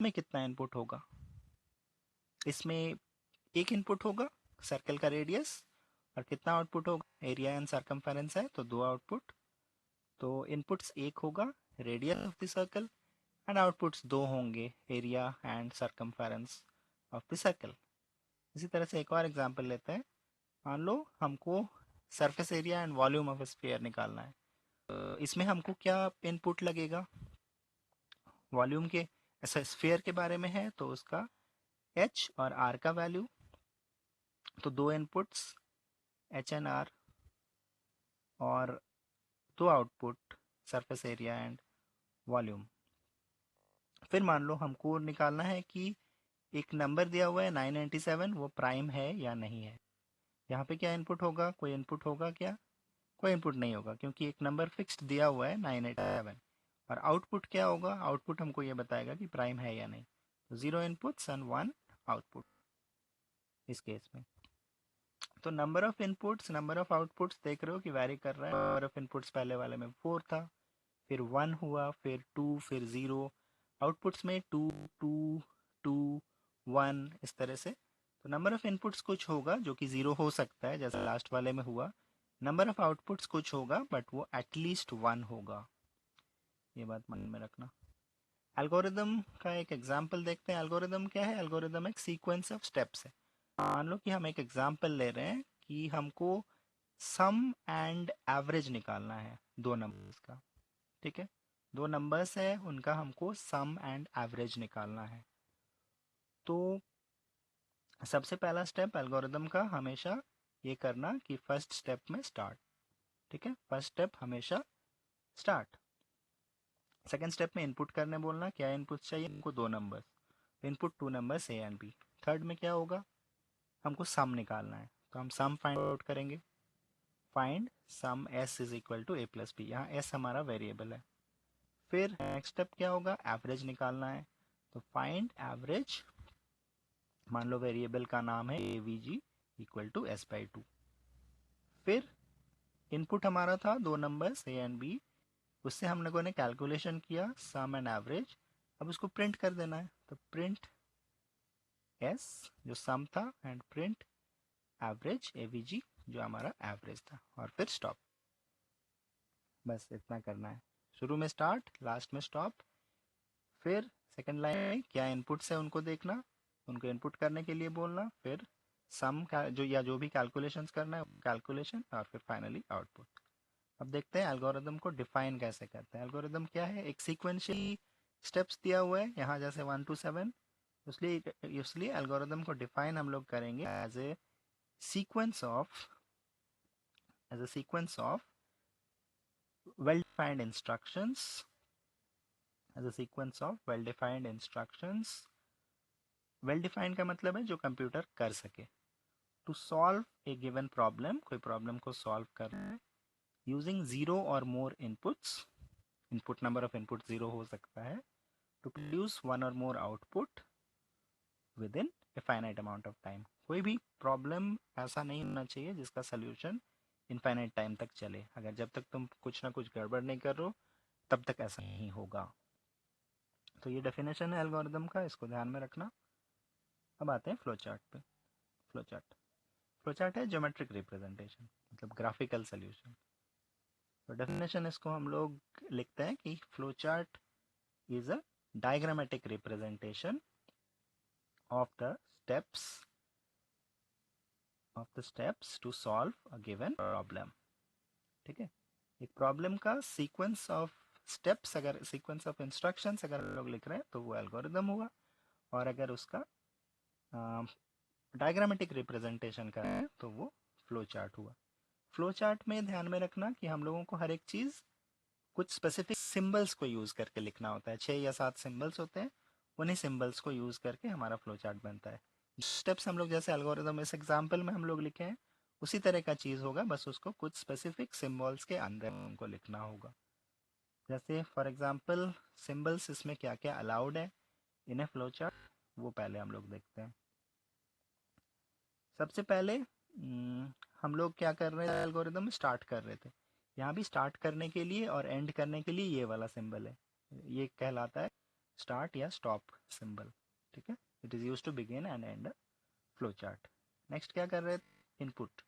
में कितना इनपुट होगा? इसमें एक इनपुट होगा सर्कल का रेडियस, और कितना आउटपुट होगा? एरिया एंड सरकमफेरेंस है तो दो आउटपुट। तो इनपुट्स एक होगा radius of the circle, and outputs दो होंगे area and circumference of the circle. इसी तरह से एक और एग्जांपल लेते हैं। मान लो हमको surface area and volume of sphere निकालना है। इसमें हमको क्या इनपुट लगेगा? वॉल्यूम के ऐसा स्फीयर के बारे में है तो उसका एच और आर का वैल्यू, तो दो इनपुट्स एच एंड आर, और दो output surface area and volume. फिर मान लो हमको निकालना है कि एक नंबर दिया हुआ है 997, वो प्राइम है या नहीं है। यहाँ पे क्या इनपुट होगा? कोई इनपुट होगा क्या? कोई इनपुट नहीं होगा, क्योंकि एक नंबर फिक्स्ड दिया हुआ है 987। और आउटपुट क्या होगा? आउटपुट हमको ये बताएगा कि प्राइम है या नहीं। तो zero inputs and one output इस केस में। तो number of inputs number of outputs देख रहे हो कि वैरी कर रहा है। नंबर ऑफ इनपुट्स पहले वाले में 4 था, फिर 1 हुआ, फिर 2, फिर 0। आउटपुट्स में 2, 2, 2, 1 इस तरह से। तो नंबर ऑफ इनपुट्स कुछ होगा जो कि 0 हो सकता है जैसे लास्ट वाले में हुआ। नंबर ऑफ आउटपुट्स कुछ होगा बट वो एटलीस्ट 1 होगा। ये बात मन में रखना। एल्गोरिदम का एक एग्जांपल देखते हैं। एल्गोरिदम क्या है? एल्गोरिदम एक सीक्वेंस ऑफ स्टेप्स है। मान लो कि हम एक एग्जांपल ले रहे हैं कि हमको सम एंड एवरेज निकालना है दो नंबर्स का। ठीक है, दो नंबर्स है, उनका हमको सम एंड एवरेज निकालना है। तो सबसे पहला स्टेप एल्गोरिदम का हमेशा ये करना कि फर्स्ट स्टेप में स्टार्ट। ठीक है, फर्स्ट स्टेप हमेशा स्टार्ट। सेकंड स्टेप में इनपुट करने बोलना। क्या इनपुट चाहिए हमको? दो numbers, input two numbers A and B. Third में क्या होगा? हमको सम निकालना है, तो हम सम फाइंड आउट करेंगे। Find sum S is equal to A plus B. यहाँ एस हमारा वेरिएबल है। फिर नेक्स्ट स्टेप क्या होगा? एवरेज निकालना है, तो फाइंड एवरेज। मान लो वेरिएबल का नाम है A V G equal to S by two. फिर इनपुट हमारा था दो नंबर्स ए एंड बी, उससे हम लोगों ने कैलकुलेशन किया सम एंड एवरेज। अब उसको प्रिंट कर देना है, तो प्रिंट एस जो सम था and print average A V जी जो हमारा एवरेज था, और फिर स्टॉप। बस इतना करना है। शुरू में स्टार्ट, लास्ट में स्टॉप। फिर सेकंड लाइन में क्या इनपुट्स है उनको देखना, उनको इनपुट करने के लिए बोलना। फिर सम का जो या जो भी कैलकुलेशंस करना है कैलकुलेशन, और फिर फाइनली आउटपुट। अब देखते हैं एल्गोरिदम को डिफाइन कैसे करते हैं। एल्गोरिदम क्या है? एक सीक्वेंशियली स्टेप्स दिया हुआ है यहाँ जैसे 1 to 7। इसलिए एल्गोरिदम को डिफाइन हम लोग करेंगे sequence of as a sequence of well defined instructions as a sequence of well defined instructions। well defined का मतलब है जो कंप्यूटर कर सके। To solve a given problem, कोई प्रॉब्लम को सॉल्व करना है यूजिंग जीरो और more inputs. Input number of input zero हो सकता है। टू प्रोड्यूस वन और more output within a finite amount of time. कोई भी प्रॉब्लम ऐसा नहीं होना चाहिए जिसका सोल्यूशन इनफाइनाइट टाइम तक चले। अगर जब तक तुम कुछ ना कुछ गड़बड़ नहीं कर रहे हो तब तक ऐसा नहीं होगा। तो ये डेफिनेशन है एल्गोरिदम का, इसको ध्यान में रखना। अब आते हैं फ्लो चार्ट पे। फ्लो चार्ट, फ्लो चार्ट है ज्योमेट्रिक रिप्रेजेंटेशन, मतलब ग्राफिकल सोल्यूशन। तो डेफिनेशन इसको हम लोग लिखते हैं कि flow chart is a diagrammatic representation of the steps to solve a given problem. ठीक है, एक प्रॉब्लम का सीक्वेंस ऑफ स्टेप्स, अगर सीक्वेंस ऑफ इंस्ट्रक्शंस अगर हम लोग लिख रहे हैं तो वो एल्गोरिदम हुआ। और अगर उसका डायग्रामेटिक रिप्रेजेंटेशन का है तो वो फ्लो चार्ट हुआ। फ्लो चार्ट में ध्यान में रखना कि हम लोगों को हर एक चीज़ कुछ स्पेसिफिक सिंबल्स को यूज़ करके लिखना होता है। 6 या 7 सिंबल्स होते हैं, उन्हीं सिंबल्स को यूज़ करके हमारा फ्लो चार्ट बनता है। स्टेप्स हम लोग जैसे एल्गोरिदम इस एग्जाम्पल में हम लोग लिखे हैं उसी तरह का चीज़ होगा, बस उसको कुछ स्पेसिफिक सिंबल्स के अंदर उनको लिखना होगा। जैसे फॉर एग्जाम्पल सिंबल्स इसमें क्या क्या अलाउड है इन ए फ्लो चार्ट, वो पहले हम लोग देखते हैं। सबसे पहले हम लोग क्या कर रहे थे? एल्गोरिदम में स्टार्ट कर रहे थे। यहाँ भी स्टार्ट करने के लिए और एंड करने के लिए ये वाला सिंबल है, ये कहलाता है स्टार्ट या स्टॉप सिंबल, ठीक है। It is use to begin and end flow chart. Next क्या कर रहे हैं, इनपुट।